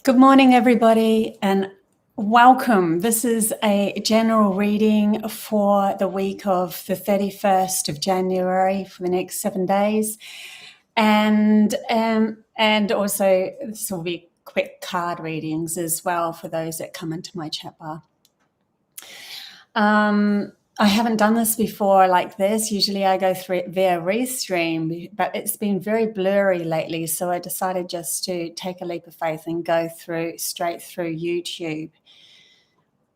Good morning, everybody, and welcome. This is a general reading for the week of the 31st of January for the next 7 days. And also this will be quick card readings as well for those that come into my chat bar. I haven't done this before like this. Usually I go through it via Restream, but it's been very blurry lately. So I decided just to take a leap of faith and go straight through YouTube.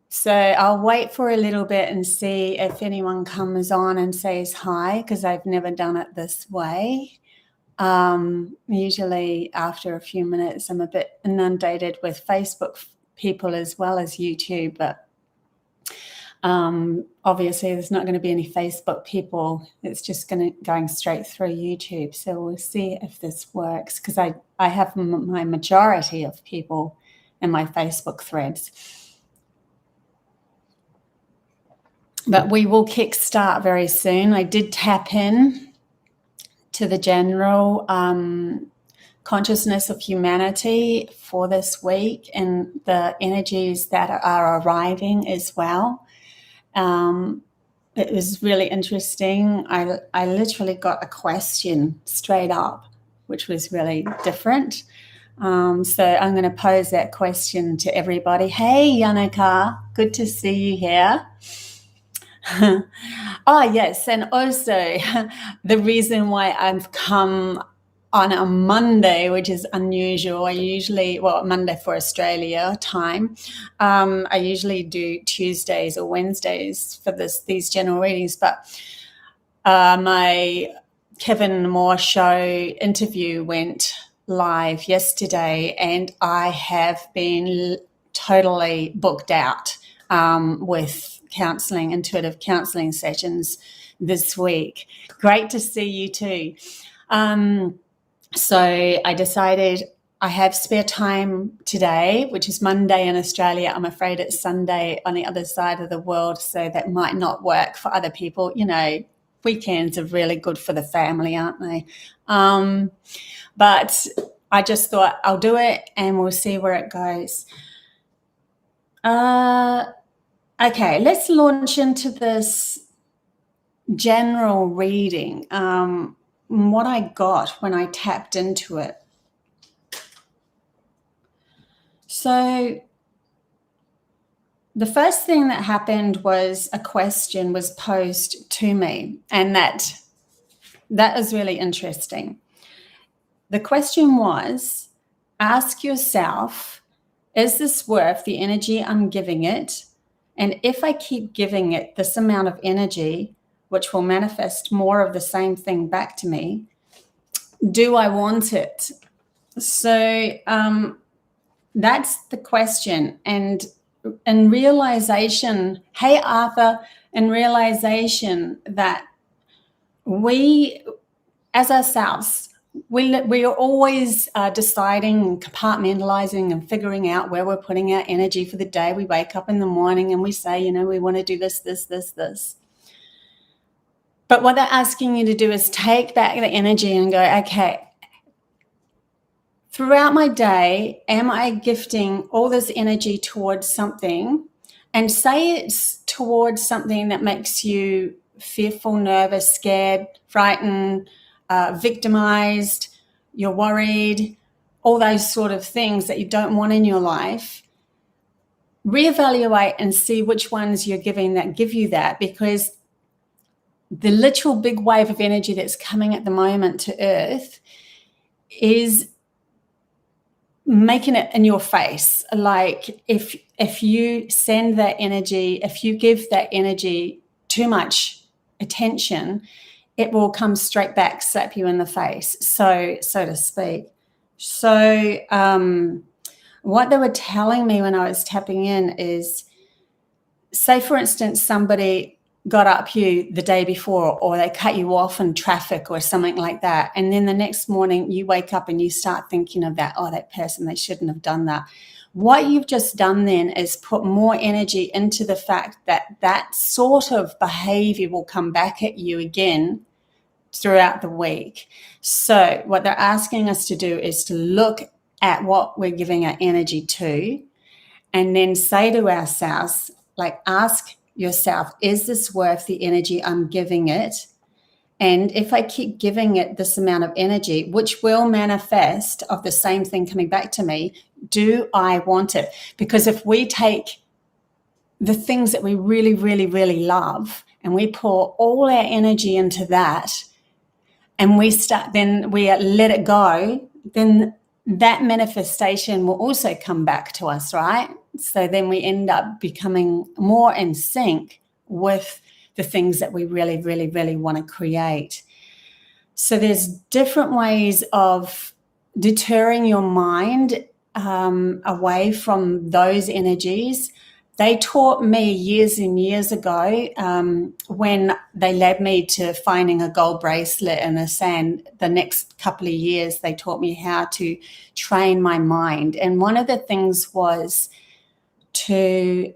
So I'll wait for a little bit and see if anyone comes on and says hi, because I've never done it this way. Usually after a few minutes, I'm a bit inundated with Facebook people as well as YouTube, but obviously there's not going to be any Facebook people. It's just going straight through YouTube. So we'll see if this works, because I have my majority of people in my Facebook threads. But we will kickstart very soon. I did tap in to the general consciousness of humanity for this week and the energies that are arriving as well. It was really interesting. I literally got a question straight up, which was really different. So I'm going to pose that question to everybody. Hey, Yanaka, good to see you here. Oh, yes. And also the reason why I've come on a Monday, which is unusual. Monday for Australia time. I usually do Tuesdays or Wednesdays for these general readings, but my Kevin Moore show interview went live yesterday, and I have been totally booked out with counseling, intuitive counseling sessions this week. Great to see you too. So I decided I have spare time today, which is Monday in Australia. I'm afraid it's Sunday on the other side of the world, so that might not work for other people. You know, weekends are really good for the family, aren't they? But I just thought I'll do it and we'll see where it goes. Okay, let's launch into this general reading. What I got when I tapped into it. So the first thing that happened was a question was posed to me, and that is really interesting. The question was, ask yourself, is this worth the energy I'm giving it? And if I keep giving it this amount of energy, which will manifest more of the same thing back to me, do I want it? So that's the question. And in realization, hey, Arthur, in realization that we, as ourselves, we are always deciding, compartmentalizing and figuring out where we're putting our energy for the day. We wake up in the morning and we say, we want to do this, this, this, this. But what they're asking you to do is take back the energy and go, okay, throughout my day, am I gifting all this energy towards something? And say it's towards something that makes you fearful, nervous, scared, frightened, victimized, you're worried, all those sort of things that you don't want in your life. Reevaluate and see which ones you're giving that give you that, because the literal big wave of energy that's coming at the moment to Earth is making it in your face. Like if you send that energy, if you give that energy too much attention, it will come straight back, slap you in the face, so to speak. So what they were telling me when I was tapping in is, say, for instance, somebody got up you the day before, or they cut you off in traffic or something like that. And then the next morning you wake up and you start thinking of that, that person, they shouldn't have done that. What you've just done then is put more energy into the fact that sort of behavior will come back at you again throughout the week. So what they're asking us to do is to look at what we're giving our energy to, and then say to ourselves, like, ask yourself, is this worth the energy I'm giving it? And if I keep giving it this amount of energy, which will manifest of the same thing coming back to me, do I want it? Because if we take the things that we really, really, really love and we pour all our energy into that, and we let it go, then that manifestation will also come back to us, right? So then we end up becoming more in sync with the things that we really, really, really want to create. So there's different ways of deterring your mind away from those energies. They taught me years and years ago when they led me to finding a gold bracelet in the sand. The next couple of years, they taught me how to train my mind. And one of the things was to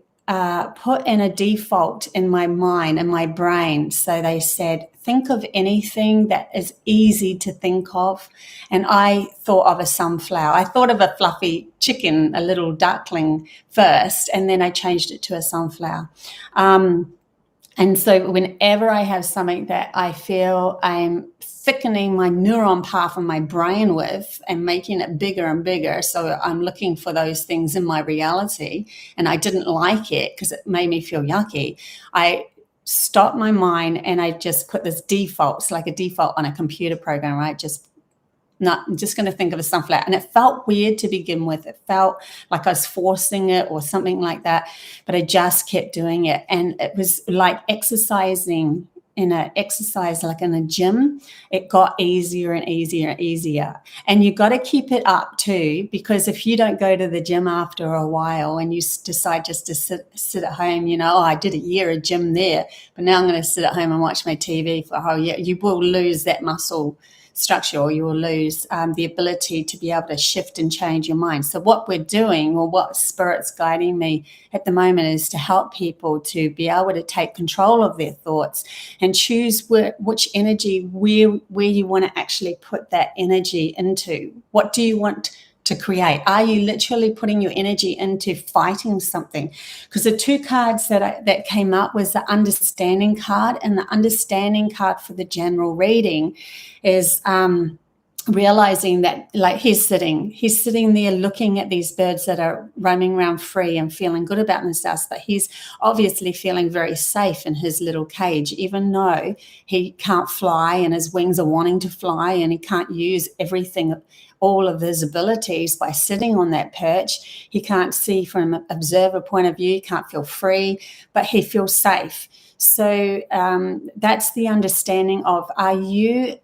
put in a default in my mind and my brain. So they said, think of anything that is easy to think of. And I thought of a sunflower. I thought of a fluffy chicken, a little duckling first, and then I changed it to a sunflower. And so whenever I have something that I feel I'm thickening my neuron path in my brain with and making it bigger and bigger, so I'm looking for those things in my reality, and I didn't like it because it made me feel yucky, I stopped my mind and I just put this default. It's like a default on a computer program, right? I'm just going to think of a sunflower. And it felt weird to begin with. It felt like I was forcing it or something like that, but I just kept doing it. And it was like exercising like in a gym. It got easier and easier and easier. And you got to keep it up too, because if you don't go to the gym after a while and you decide just to sit at home, I did a year of gym there, but now I'm going to sit at home and watch my TV for a whole year, you will lose that muscle structure, or you will lose the ability to be able to shift and change your mind. So what we're doing, or what Spirit's guiding me at the moment, is to help people to be able to take control of their thoughts and choose which energy, where you want to actually put that energy into. What do you want to create? Are you literally putting your energy into fighting something? Because the two cards that came up was the understanding card, and the understanding card for the general reading is realizing that, like, he's sitting there looking at these birds that are roaming around free and feeling good about themselves, but he's obviously feeling very safe in his little cage, even though he can't fly and his wings are wanting to fly, and he can't use all of his abilities by sitting on that perch. He can't see from an observer point of view, he can't feel free, but he feels safe. So that's the understanding of, are you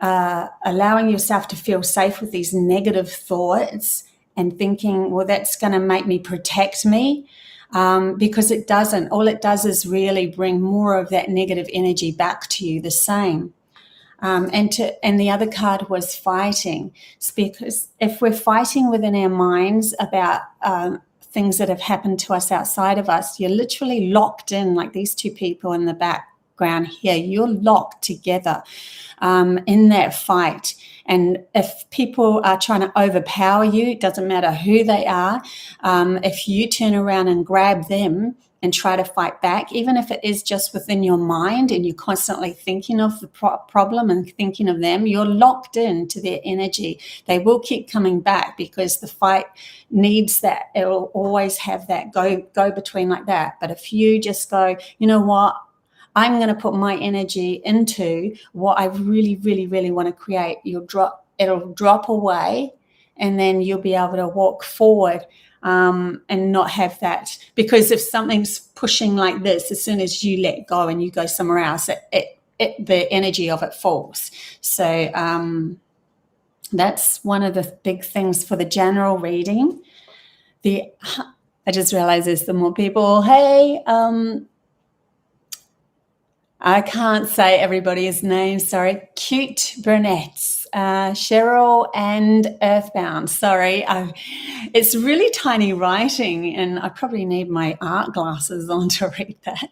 allowing yourself to feel safe with these negative thoughts and thinking, well, that's going to make me protect me? Because it doesn't. All it does is really bring more of that negative energy back to you the same. And the other card was fighting. It's because if we're fighting within our minds about things that have happened to us outside of us, you're literally locked in, like these two people in the background here. You're locked together in that fight. And if people are trying to overpower you, it doesn't matter who they are. If you turn around and grab them and try to fight back, even if it is just within your mind and you're constantly thinking of the problem and thinking of them, you're locked into their energy. They will keep coming back because the fight needs that. It will always have that go between like that. But if you just go, you know what, I'm going to put my energy into what I really, really, really want to create, it'll drop away, and then you'll be able to walk forward and not have that. Because if something's pushing like this, as soon as you let go and you go somewhere else, the energy of it falls. So that's one of the big things for the general reading. I just realized there's some more people. Hey, I can't say everybody's name, sorry. Cute brunettes. Cheryl and Earthbound. Sorry, it's really tiny writing, and I probably need my art glasses on to read that.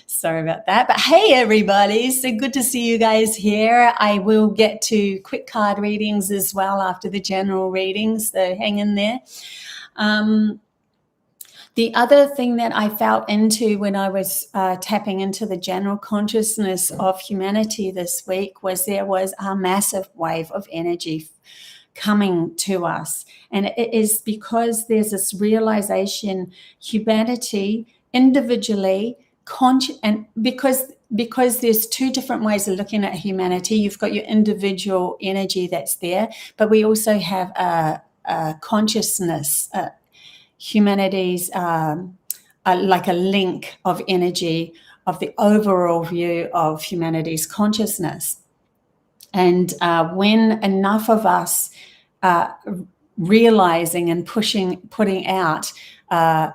Sorry about that. But hey, everybody, so good to see you guys here. I will get to quick card readings as well after the general readings, so hang in there. The other thing that I felt into when I was tapping into the general consciousness of humanity this week was there was a massive wave of energy coming to us. And it is because there's this realization, humanity individually, and because there's two different ways of looking at humanity. You've got your individual energy that's there, but we also have a consciousness, humanity's like a link of energy of the overall view of humanity's consciousness. And when enough of us realizing and putting out a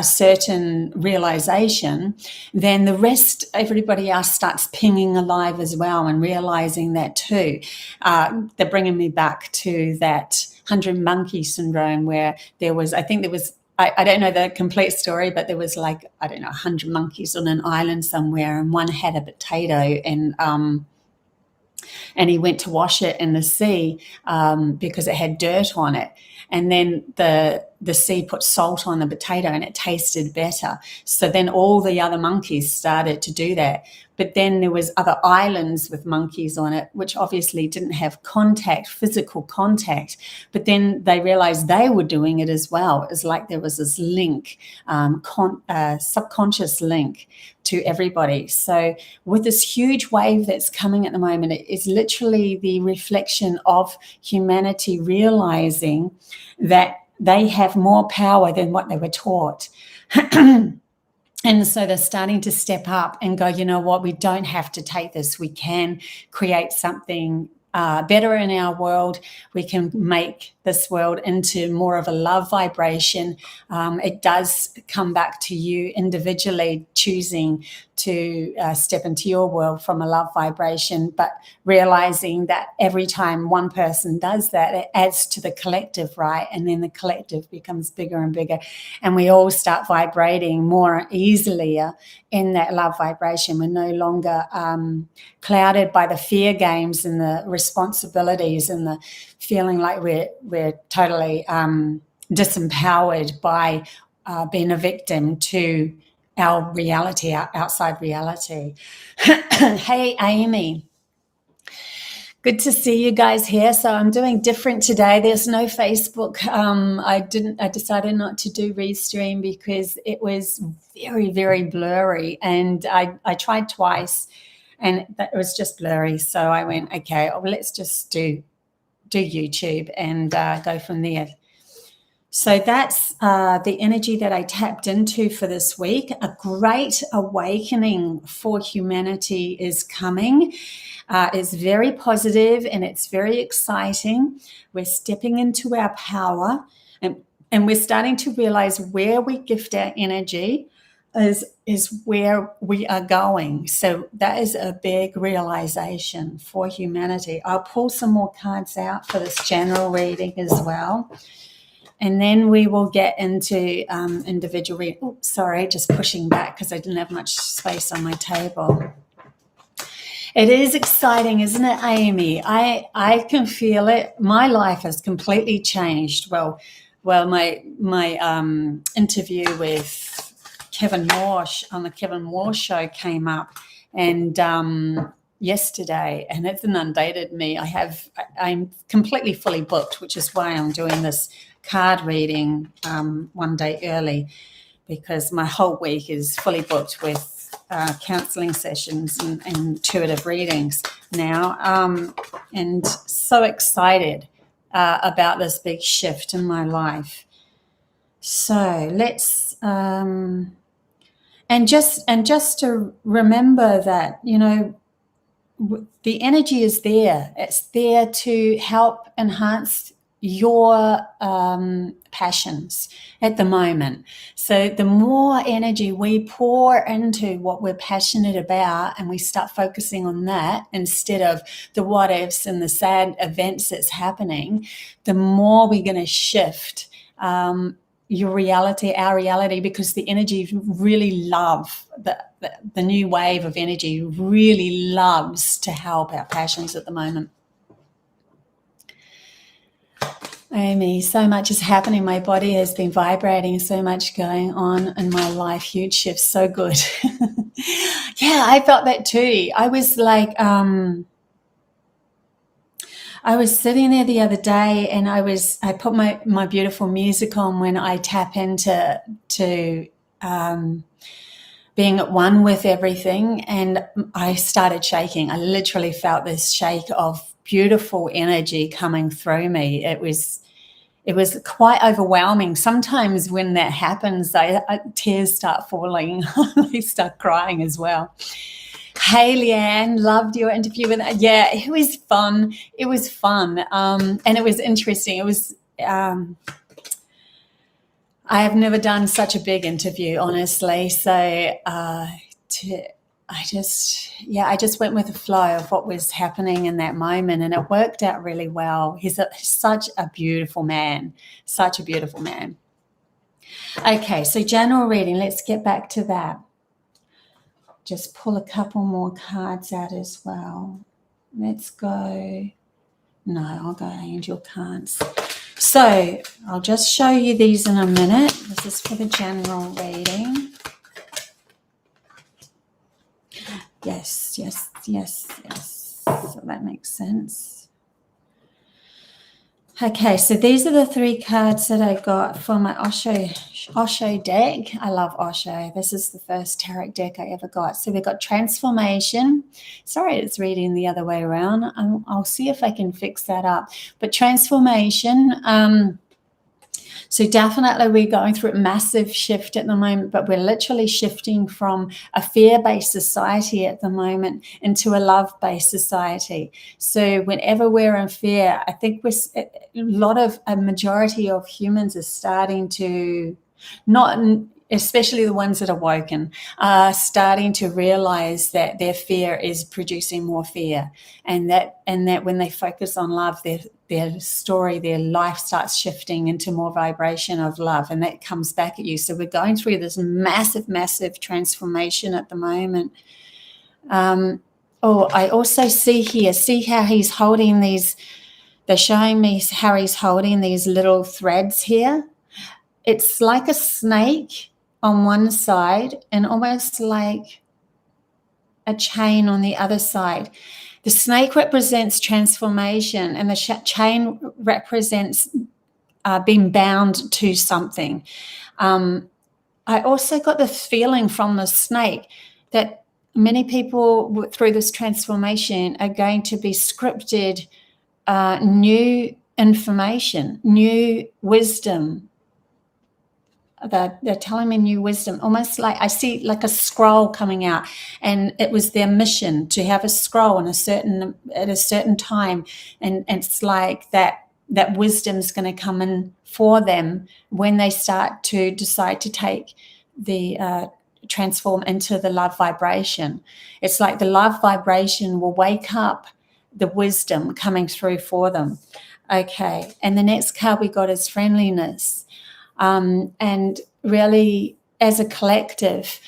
certain realization, then the rest, everybody else starts pinging alive as well and realizing that too. They're bringing me back to that 100 monkey syndrome where there was, I don't know the complete story, but there was 100 monkeys on an island somewhere, and one had a potato, and he went to wash it in the sea because it had dirt on it. And then the sea put salt on the potato and it tasted better. So then all the other monkeys started to do that. But then there was other islands with monkeys on it, which obviously didn't have physical contact. But then they realized they were doing it as well. It was like there was this link, subconscious link to everybody. So with this huge wave that's coming at the moment, it is literally the reflection of humanity realizing that they have more power than what they were taught. And so they're starting to step up and go, you know what, we don't have to take this. We can create something better in our world. We can make this world into more of a love vibration. It does come back to you individually choosing to step into your world from a love vibration, but realizing that every time one person does that, it adds to the collective, right? And then the collective becomes bigger and bigger, and we all start vibrating more easily in that love vibration. We're no longer clouded by the fear games and the responsibilities and the feeling like we're totally disempowered by being a victim to our reality, our outside reality. Hey, Amy. Good to see you guys here. So I'm doing different today. There's no Facebook. I decided not to do Restream because it was very, very blurry, and I tried twice and it was just blurry. So I went, okay, well, let's just do YouTube and go from there. So that's the energy that I tapped into for this week. A great awakening for humanity is coming. It's very positive and it's very exciting. We're stepping into our power, and we're starting to realize where we gift our energy is where we are going. So that is a big realization for humanity. I'll pull some more cards out for this general reading as well. And then we will get into individual reading. Oh, sorry, just pushing back because I didn't have much space on my table. It is exciting, isn't it, Amy? I can feel it. My life has completely changed. Well, my interview with Kevin Walsh on the Kevin Walsh show came up, and yesterday, and it's inundated me. I'm completely fully booked, which is why I'm doing this card reading one day early, because my whole week is fully booked with counseling sessions and intuitive readings now, and so excited about this big shift in my life. So let's and just to remember that, you know, the energy is there. It's there to help enhance your passions at the moment. So the more energy we pour into what we're passionate about, and we start focusing on that instead of the what ifs and the sad events that's happening, the more we're going to shift your reality, our reality, because the energy really love the new wave of energy really loves to help our passions at the moment. Amy, so much is happening. My body has been vibrating, so much going on in my life. Huge shifts, so good. Yeah, I felt that too. I was like, I was sitting there the other day, and I put my beautiful music on when I tap into being at one with everything, and I started shaking. I literally felt this shake of beautiful energy coming through me. It was quite overwhelming. Sometimes when that happens, tears start falling. I start crying as well. Hey, Leanne, loved your interview with that. Yeah, it was fun. It was fun, and it was interesting. It was. I have never done such a big interview, honestly. So I just went with the flow of what was happening in that moment, and it worked out really well. He's such a beautiful man, such a beautiful man. Okay, so general reading, let's get back to that. Just pull a couple more cards out as well. Let's go. No, I'll go angel cards. So I'll just show you these in a minute. This is for the general reading. Yes. So that makes sense. Okay, so these are the 3 cards that I got for my Osho deck. I love Osho. This is the first tarot deck I ever got. So we've got transformation. Sorry, it's reading the other way around. I'll see if I can fix that up. But transformation, so definitely we're going through a massive shift at the moment, but we're literally shifting from a fear-based society at the moment into a love-based society. So whenever we're in fear, I think a majority of humans are starting to, especially the ones that are awoken, are starting to realize that their fear is producing more fear, and that when they focus on love, their story, their life starts shifting into more vibration of love, and that comes back at you. So we're going through this massive transformation at the moment. I also see how he's holding these. They're showing me how he's holding these little threads here. It's like a snake on one side and almost like a chain on the other side. The snake represents transformation, and the chain represents being bound to something. I also got the feeling from the snake that many people through this transformation are going to be scripted new information, new wisdom. They're telling me new wisdom, almost like I see like a scroll coming out, and it was their mission to have a scroll at a certain time, and it's like that wisdom's going to come in for them when they start to decide to take the transform into the love vibration. It's like the love vibration will wake up the wisdom coming through for them. Okay, and the next card we got is friendliness. And really, as a collective,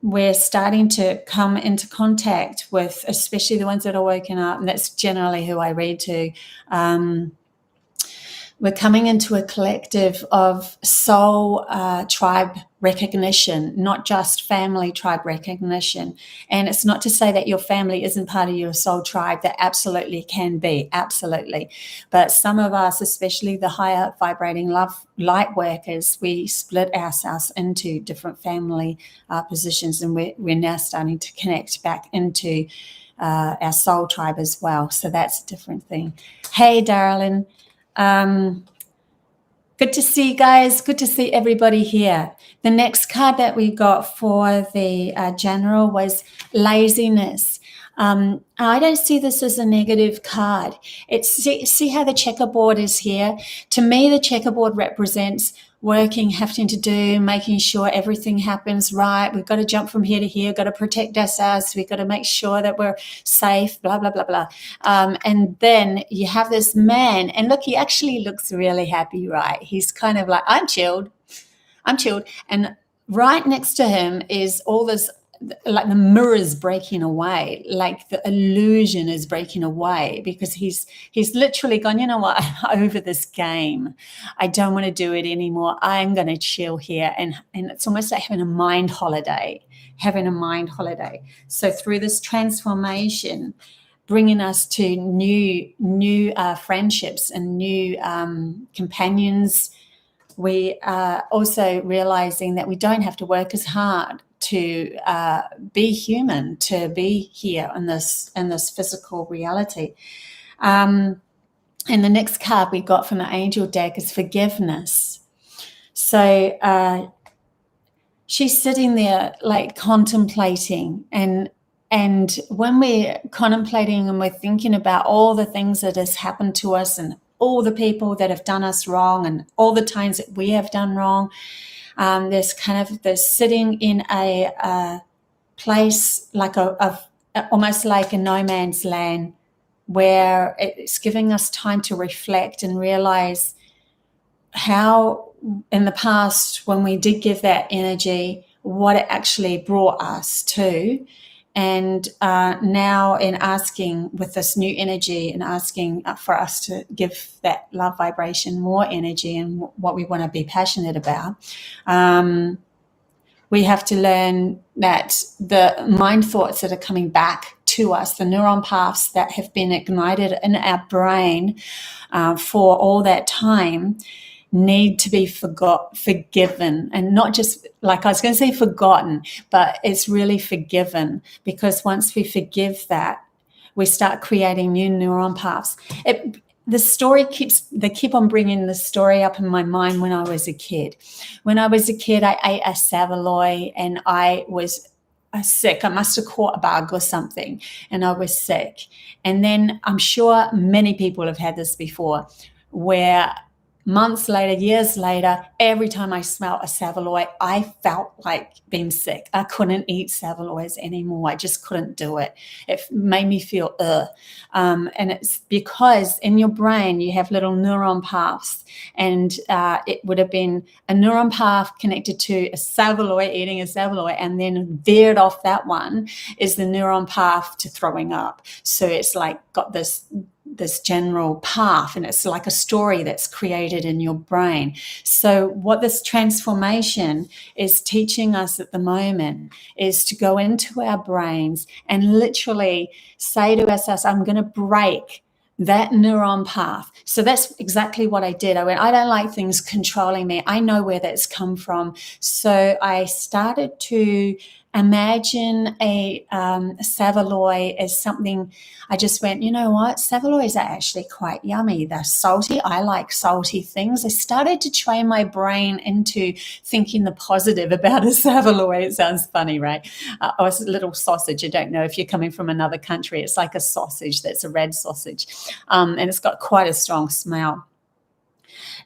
we're starting to come into contact with, especially the ones that are woken up, and that's generally who I read to. We're coming into a collective of soul tribe recognition, not just family tribe recognition. And it's not to say that your family isn't part of your soul tribe. That absolutely can be, absolutely. But some of us, especially the higher vibrating love light workers, we split ourselves into different family positions, and we're now starting to connect back into our soul tribe as well. So that's a different thing. Hey, darling. Good to see you guys. Good to see everybody here. The next card that we got for the general was laziness. I don't see this as a negative card. See how the checkerboard is here? To me, the checkerboard represents working, having to do, making sure everything happens right. We've got to jump from here to here, got to protect ourselves. We've got to make sure that we're safe, blah, blah, blah, blah. And then you have this man, and look, he actually looks really happy, right? He's kind of like, I'm chilled. And right next to him is all this, like the mirror's breaking away, like the illusion is breaking away, because he's literally gone, you know what, I'm over this game. I don't want to do it anymore. I'm going to chill here. And it's almost like having a mind holiday. So through this transformation, bringing us to new friendships and new companions, we are also realizing that we don't have to work as hard to be human, to be here in this physical reality. And the next card we got from the angel deck is forgiveness. So she's sitting there like contemplating, and when we're contemplating and we're thinking about all the things that has happened to us and all the people that have done us wrong and all the times that we have done wrong, there's sitting in a place like almost like a no man's land, where it's giving us time to reflect and realize how in the past, when we did give that energy, what it actually brought us to. And now in asking with this new energy and asking for us to give that love vibration more energy and what we want to be passionate about, we have to learn that the mind thoughts that are coming back to us, the neuron paths that have been ignited in our brain for all that time, need to be forgiven, and not just, like I was going to say forgotten, but it's really forgiven, because once we forgive that, we start creating new neuron paths. They keep on bringing the story up in my mind when I was a kid. When I was a kid, I ate a saveloy and I was sick. I must have caught a bug or something, and I was sick. And then I'm sure many people have had this before, where months later, years later, every time I smelled a saveloy, I felt like being sick. I couldn't eat saveloys anymore. I just couldn't do it. It made me feel and it's because in your brain you have little neuron paths, and it would have been a neuron path connected to a saveloy, eating a saveloy, and then veered off that one is the neuron path to throwing up. So it's like got this general path, and it's like a story that's created in your brain. So what this transformation is teaching us at the moment is to go into our brains and literally say to ourselves, I'm going to break that neuron path. So that's exactly what I did. I went, I don't like things controlling me. I know where that's come from. So I started to imagine a saveloy as something. I just went, you know what? Saveloys are actually quite yummy. They're salty. I like salty things. I started to train my brain into thinking the positive about a saveloy. It sounds funny, right? Or a little sausage. I don't know if you're coming from another country. It's like a sausage that's a red sausage. And it's got quite a strong smell.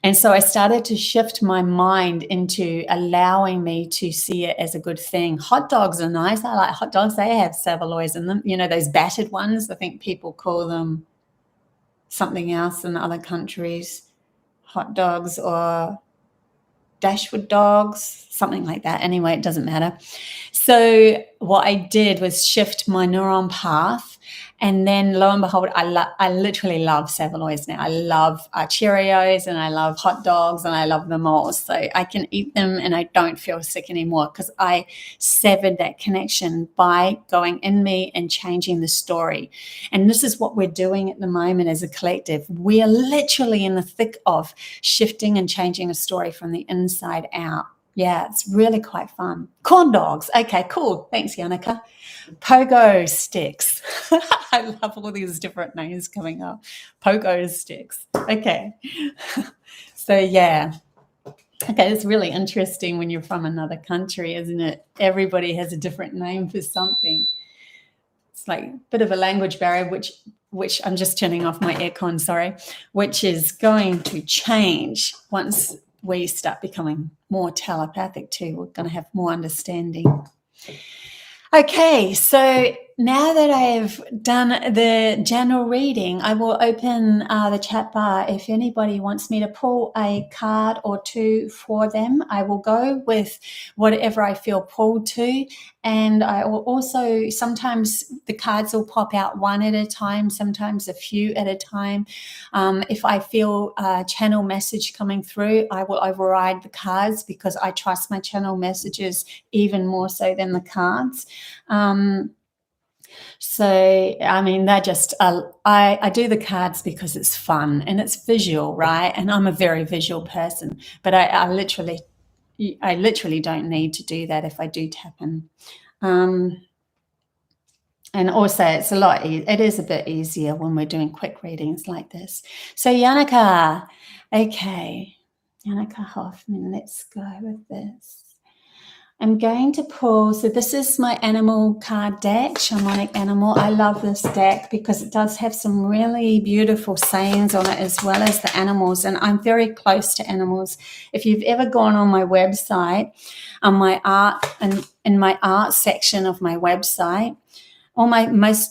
And so I started to shift my mind into allowing me to see it as a good thing. Hot dogs are nice. I like hot dogs. They have saveloys in them. You know, those battered ones. I think people call them something else in other countries. Hot dogs or Dashwood dogs, something like that. Anyway, it doesn't matter. So what I did was shift my neuron path. And then lo and behold, I literally love saveloys now. I love Cheerios, and I love hot dogs, and I love them all. So I can eat them and I don't feel sick anymore, because I severed that connection by going in me and changing the story. And this is what we're doing at the moment as a collective. We are literally in the thick of shifting and changing a story from the inside out. Yeah, it's really quite fun. Corn dogs. Okay, cool. Thanks, Yanaka. Pogo sticks. I love all these different names coming up. Pogo sticks. Okay. So, yeah. Okay, it's really interesting when you're from another country, isn't it? Everybody has a different name for something. it's like a bit of a language barrier, which I'm just turning off my aircon, sorry, which is going to change once we start becoming more telepathic too. We're going to have more understanding. Okay, so now that I have done the general reading, I will open the chat bar. If anybody wants me to pull a card or two for them, I will go with whatever I feel pulled to. And I will also, sometimes the cards will pop out one at a time, sometimes a few at a time. If I feel a channel message coming through, I will override the cards because I trust my channel messages even more so than the cards. So, I mean, they're just, I do the cards because it's fun and it's visual, right? And I'm a very visual person, but I literally don't need to do that if I do tap in. And also it's it is a bit easier when we're doing quick readings like this. So Yanaka, okay. Yanaka Hoffman, let's go with this. I'm going to pull, so this is my animal card deck, Shamanic Animal. I love this deck because it does have some really beautiful sayings on it as well as the animals, and I'm very close to animals. If you've ever gone on my website, on my art, and in my art section of my website, a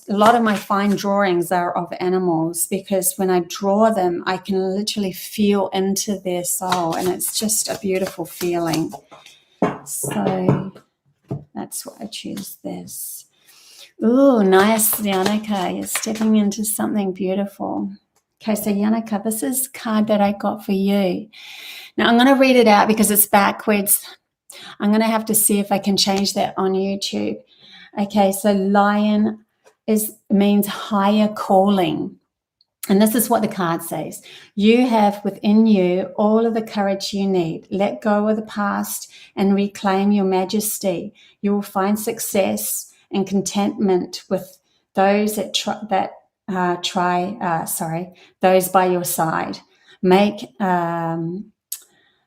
lot of my fine drawings are of animals because when I draw them, I can literally feel into their soul, and it's just a beautiful feeling. So that's why I choose this. Ooh, nice, Yanaka. You're stepping into something beautiful. Okay, so Yanaka, this is the card that I got for you. Now I'm going to read it out because it's backwards. I'm going to have to see if I can change that on YouTube. Okay, so lion means higher calling. And this is what the card says. You have within you all of the courage you need. Let go of the past and reclaim your majesty. You will find success and contentment with those those by your side. Make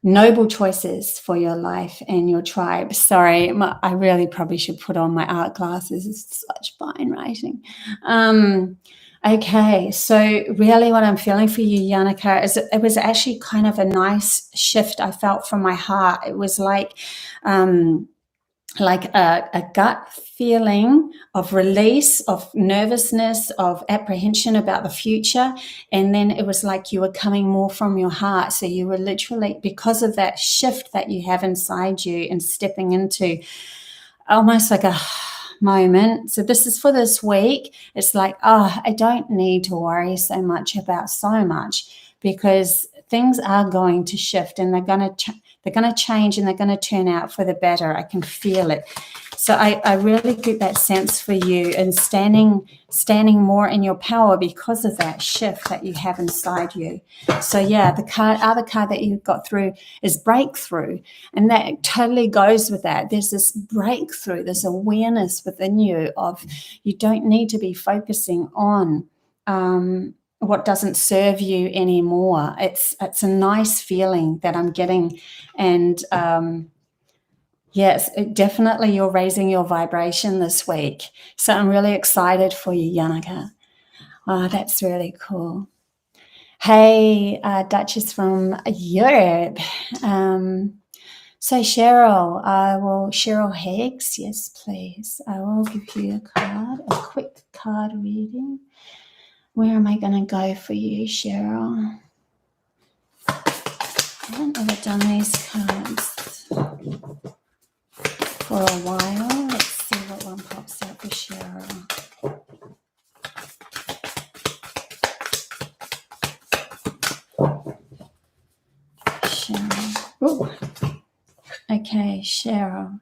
noble choices for your life and your tribe. Sorry, I really probably should put on my art glasses. It's such fine writing. Okay, so really what I'm feeling for you, Yanaka, is it was actually kind of a nice shift I felt from my heart. It was like a gut feeling of release, of nervousness, of apprehension about the future. And then it was like you were coming more from your heart. So you were literally, because of that shift that you have inside you and stepping into almost like a moment. So this is for this week. It's like, I don't need to worry so much about so much because things are going to shift and they're going to change and they're going to turn out for the better. I can feel it. So I really get that sense for you and standing more in your power because of that shift that you have inside you. So yeah, the other card that you got through is breakthrough, and that totally goes with that. There's this breakthrough, this awareness within you of you don't need to be focusing on what doesn't serve you anymore. It's a nice feeling that I'm getting, and yes, definitely you're raising your vibration this week. So I'm really excited for you, Yanaka. Oh, that's really cool. Hey, Duchess from Europe. So Cheryl Higgs, yes, please. I will give you a quick card reading. Where am I going to go for you, Cheryl? I haven't ever done these cards for a while. Let's see what one pops out for Cheryl. Ooh. Okay, Cheryl.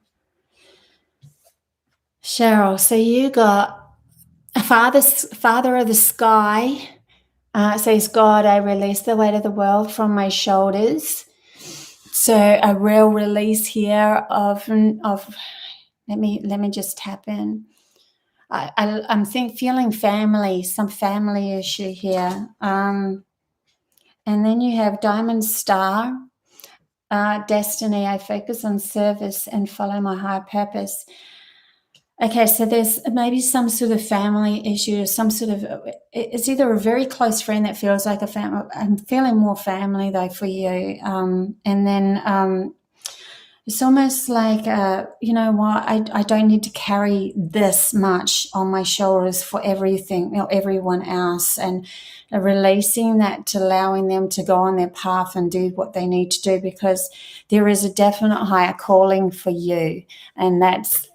So you got Father of the Sky. Says, God, I release the weight of the world from my shoulders. So a real release here of let me just tap in. I'm feeling some family issue here. And then you have Diamond Star, destiny. I focus on service and follow my higher purpose. Okay, so there's maybe some sort of family issue, some sort of, it's either a very close friend that feels like a family. I'm feeling more family though for you. And then it's almost like, you know what, I don't need to carry this much on my shoulders for everything, you know, everyone else, and releasing that to allowing them to go on their path and do what they need to do, because there is a definite higher calling for you, and that's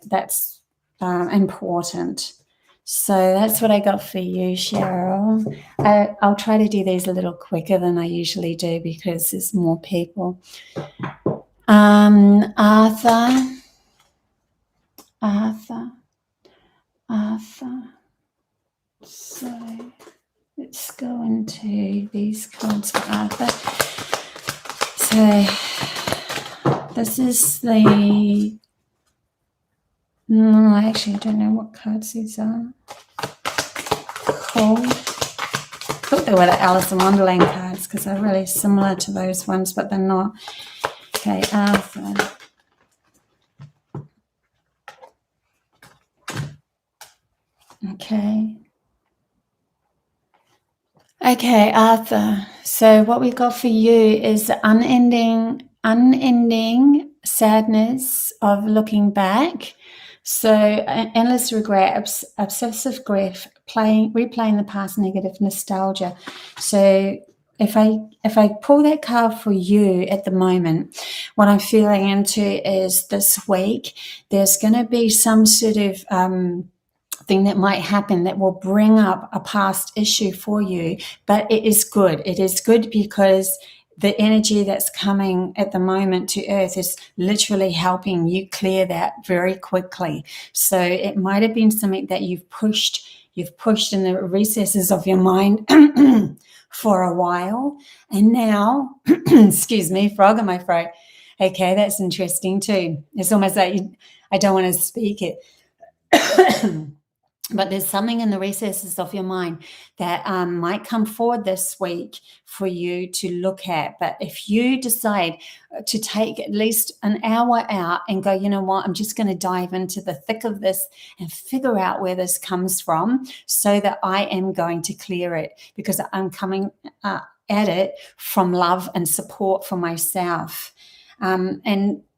important. So that's what I got for you, Cheryl. I'll try to do these a little quicker than I usually do because there's more people. Arthur. So let's go into these cards for Arthur. So this is the, no, I actually don't know what cards these are. Cool. I thought they were the Alice in Wonderland cards because they're really similar to those ones, but they're not. Okay, Arthur. Okay, Arthur. So what we got for you is the unending sadness of looking back. So endless regret, obsessive grief, replaying the past, negative nostalgia. So if I pull that card for you at the moment, what I'm feeling into is this week there's going to be some sort of thing that might happen that will bring up a past issue for you, but it is good. It is good because the energy that's coming at the moment to Earth is literally helping you clear that very quickly. So it might have been something that you've pushed in the recesses of your mind for a while, and now, excuse me, frog in my throat. Okay, that's interesting too. It's almost like I don't want to speak it. But there's something in the recesses of your mind that might come forward this week for you to look at. But if you decide to take at least an hour out and go, you know what, I'm just going to dive into the thick of this and figure out where this comes from so that I am going to clear it, because I'm coming at it from love and support for myself.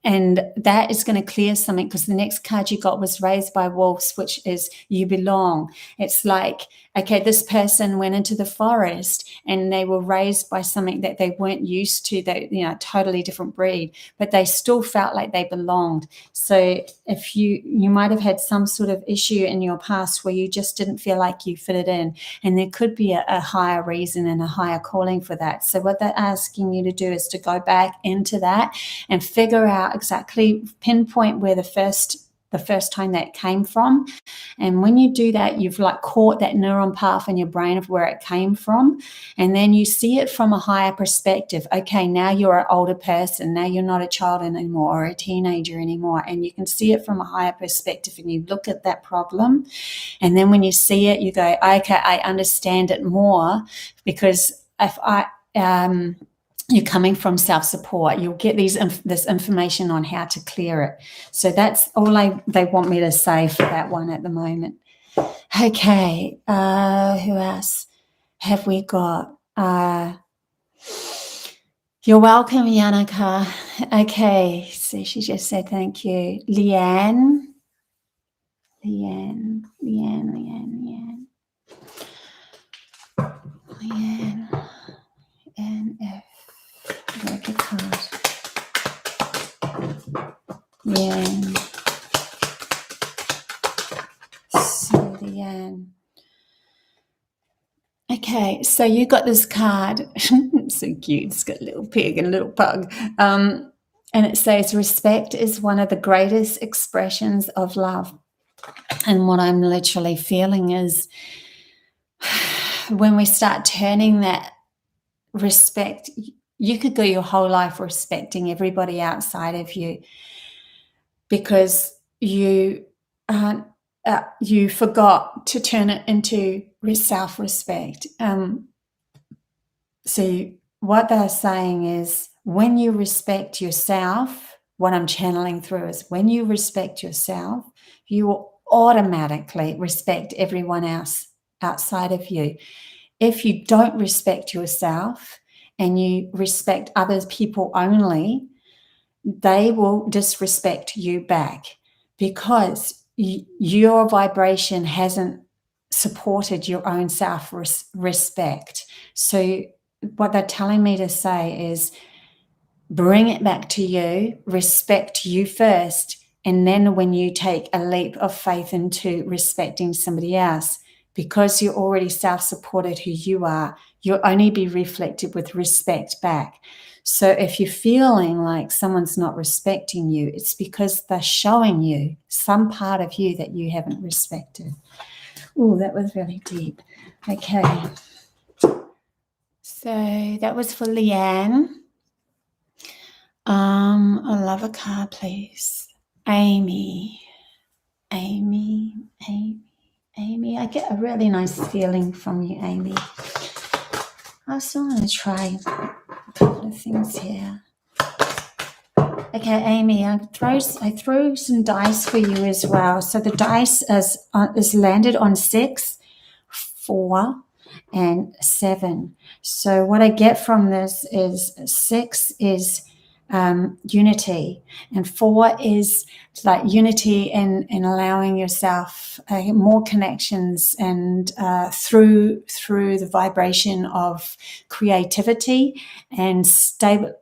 And that is going to clear something, because the next card you got was Raised by Wolves, which is you belong. It's like, okay, this person went into the forest and they were raised by something that they weren't used to, that, you know, totally different breed, but they still felt like they belonged. So if you might have had some sort of issue in your past where you just didn't feel like you fitted in, and there could be a higher reason and a higher calling for that. So what they're asking you to do is to go back into that and figure out exactly, pinpoint where the first time that came from. And when you do that, you've like caught that neuron path in your brain of where it came from, and then you see it from a higher perspective. Okay, now you're an older person, now you're not a child anymore or a teenager anymore, and you can see it from a higher perspective, and you look at that problem, and then when you see it, you go, okay, I understand it more, because if you're coming from self-support, you'll get this information on how to clear it. So that's all they want me to say for that one at the moment. Okay, who else have we got? You're welcome, Yanaka. Okay, so she just said thank you. Leanne F. Like a card. Yeah. So Leanne. Okay, so you got this card. It's so cute. It's got a little pig and a little pug. And it says, respect is one of the greatest expressions of love. And what I'm literally feeling is when we start turning that respect, you could go your whole life respecting everybody outside of you because you forgot to turn it into self-respect. So what they're saying is, when you respect yourself, what I'm channeling through is, when you respect yourself, you will automatically respect everyone else outside of you. If you don't respect yourself and you respect other people only, they will disrespect you back because your vibration hasn't supported your own self-respect. So what they're telling me to say is bring it back to you, respect you first, and then when you take a leap of faith into respecting somebody else, because you're already self-supported who you are, you'll only be reflected with respect back. So if you're feeling like someone's not respecting you, it's because they're showing you some part of you that you haven't respected. Oh, that was really deep. Okay. So that was for Leanne. I love a card, please. Amy. I get a really nice feeling from you, Amy. I still want to try a couple of things here. Okay, Amy, I threw some dice for you as well. So the dice is landed on 6, 4, and 7. So what I get from this is 6 is unity, and 4 is like unity and allowing yourself more connections and through the vibration of creativity and stable.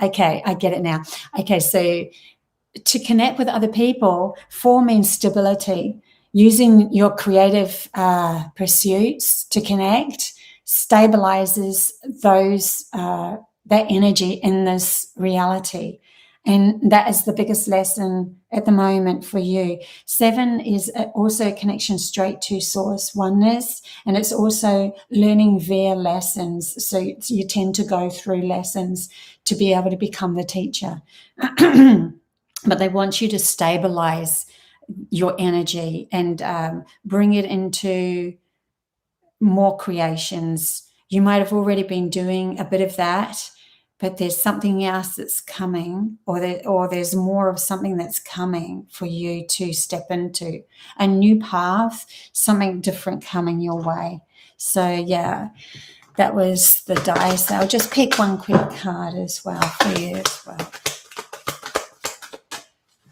Okay, I get it now. Okay, so to connect with other people, 4 means stability. Using your creative pursuits to connect stabilizes those that energy in this reality. And that is the biggest lesson at the moment for you. 7 is also a connection straight to source oneness, and it's also learning via lessons. So you tend to go through lessons to be able to become the teacher. But they want you to stabilize your energy and bring it into more creations. You might have already been doing a bit of that, but there's something else that's coming, or there's more of something that's coming for you to step into, a new path, something different coming your way. So yeah, that was the dice. I'll just pick one quick card as well for you as well.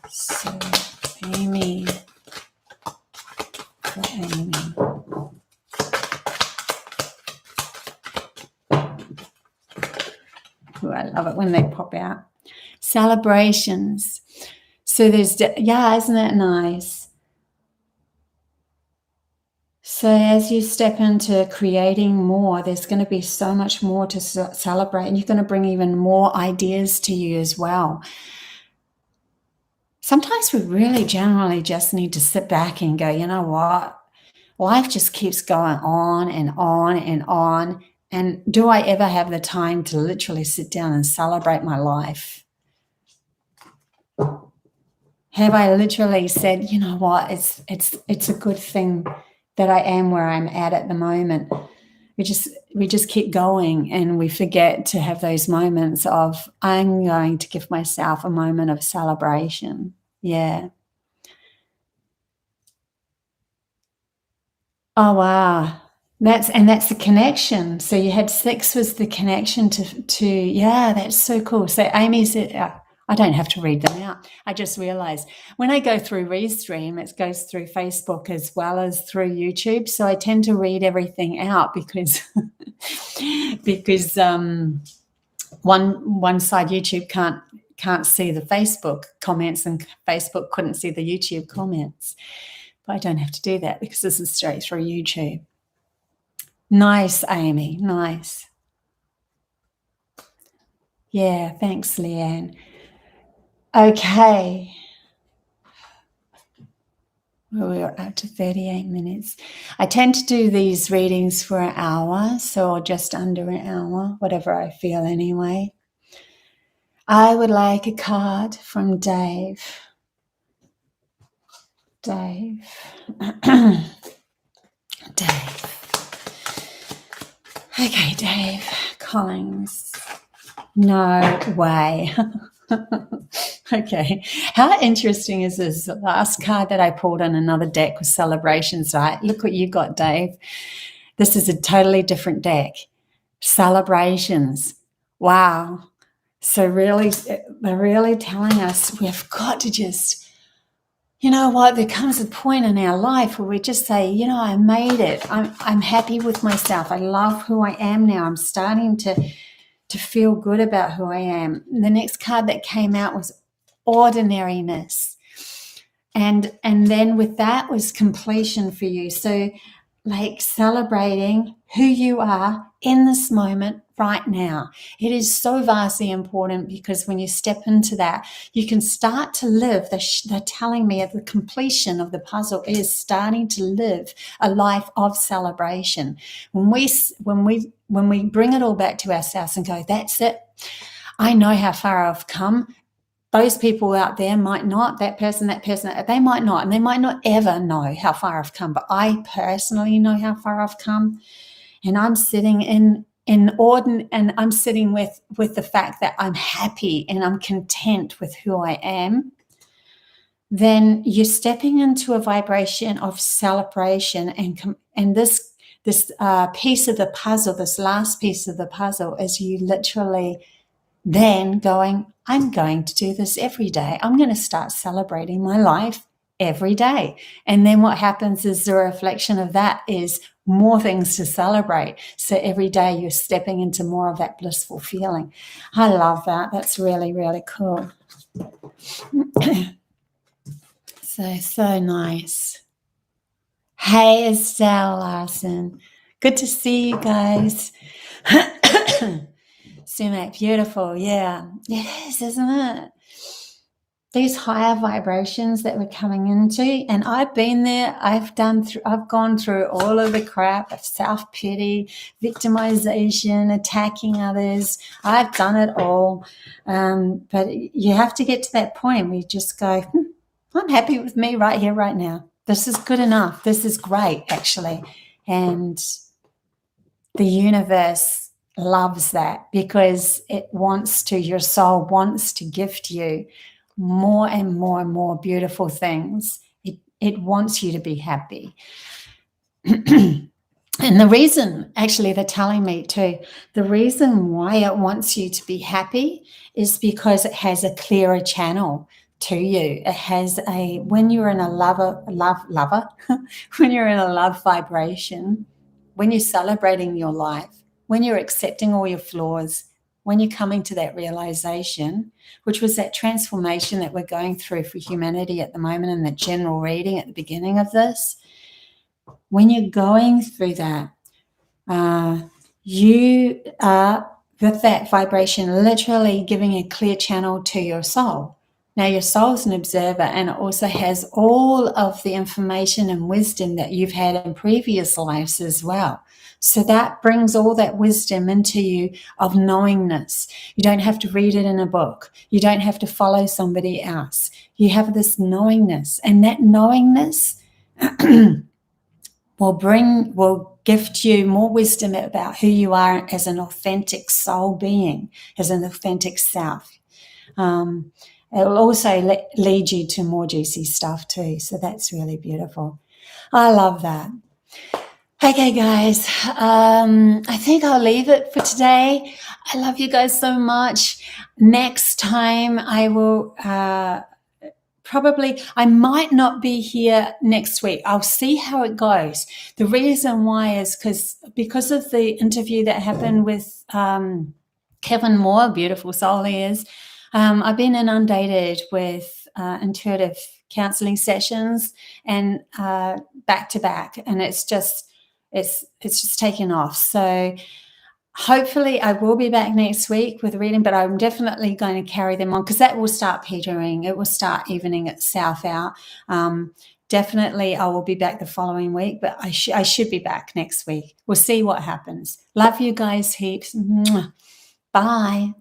So Amy, for Amy. Ooh, I love it when they pop out. Celebrations. So there's, isn't that nice? So as you step into creating more, there's going to be so much more to celebrate, and you're going to bring even more ideas to you as well. Sometimes we really generally just need to sit back and go, you know what? Life just keeps going on and on and on. And do I ever have the time to literally sit down and celebrate my life? Have I literally said, you know what, it's a good thing that I am where I'm at the moment? We just keep going, and we forget to have those moments of, I'm going to give myself a moment of celebration. Yeah. Oh, wow. That's the connection. So you had 6 was the connection to yeah, that's so cool. So Amy said, I don't have to read them out. I just realized when I go through Restream, it goes through Facebook as well as through YouTube. So I tend to read everything out because one side YouTube can't see the Facebook comments, and Facebook couldn't see the YouTube comments. But I don't have to do that because this is straight through YouTube. Nice, Amy. Nice. Yeah, thanks, Leanne. Okay. Well, we're up to 38 minutes. I tend to do these readings for an hour, so just under an hour, whatever I feel anyway. I would like a card from Dave. Dave. Dave. Okay, Dave Collins. No way. Okay. How interesting is this? The last card that I pulled on another deck was celebrations, right? Look what you got, Dave. This is a totally different deck. Celebrations. Wow. So really, they're really telling us we've got to just, you know what, there comes a point in our life where we just say, you know, I made it. I'm happy with myself. I love who I am now. I'm starting to feel good about who I am. The next card that came out was ordinariness. And then with that was completion for you. So like celebrating who you are in this moment right now. It is so vastly important because when you step into that, you can start to live. They're telling me at the completion of the puzzle is starting to live a life of celebration. When we bring it all back to ourselves and go, that's it. I know how far I've come. Those people out there might not, that person, they might not, and they might not ever know how far I've come, but I personally know how far I've come. And I'm sitting and I'm sitting with the fact that I'm happy and I'm content with who I am. Then you're stepping into a vibration of celebration, and this piece of the puzzle, this last piece of the puzzle, is you literally then going, I'm going to do this every day. I'm going to start celebrating my life every day. And then what happens is the reflection of that is more things to celebrate. So every day you're stepping into more of that blissful feeling. I love that. That's really, really cool. So nice. Hey, Estelle Larson. Good to see you guys. Sumac, beautiful. Yeah, it is, isn't it? These higher vibrations that we're coming into, and I've been there. I've gone through all of the crap of self-pity, victimization, attacking others. I've done it all. But you have to get to that point where you just go, I'm happy with me right here, right now. This is good enough. This is great, actually. And the universe loves that because your soul wants to gift you more and more and more beautiful things. It wants you to be happy. And the reason, actually, they're telling me too, the reason why it wants you to be happy is because it has a clearer channel to you. It has when you're in a love, when you're in a love vibration, when you're celebrating your life, when you're accepting all your flaws, when you're coming to that realization, which was that transformation that we're going through for humanity at the moment in the general reading at the beginning of this, when you're going through that, you are, with that vibration, literally giving a clear channel to your soul. Now, your soul's an observer, and it also has all of the information and wisdom that you've had in previous lives as well. So that brings all that wisdom into you of knowingness. You don't have to read it in a book. You don't have to follow somebody else. You have this knowingness, and that knowingness will gift you more wisdom about who you are as an authentic soul being, as an authentic self. It will also lead you to more juicy stuff too. So that's really beautiful. I love that. Okay, guys, I think I'll leave it for today. I love you guys so much. Next time I will I might not be here next week. I'll see how it goes. The reason why is because of the interview that happened with Kevin Moore, beautiful soul he is. I've been inundated with intuitive counseling sessions and back to back, and it's just taken off. So hopefully I will be back next week with a reading, but I'm definitely going to carry them on because that will start petering. It will start evening itself out. Definitely I will be back the following week, but I should be back next week. We'll see what happens. Love you guys heaps. Bye.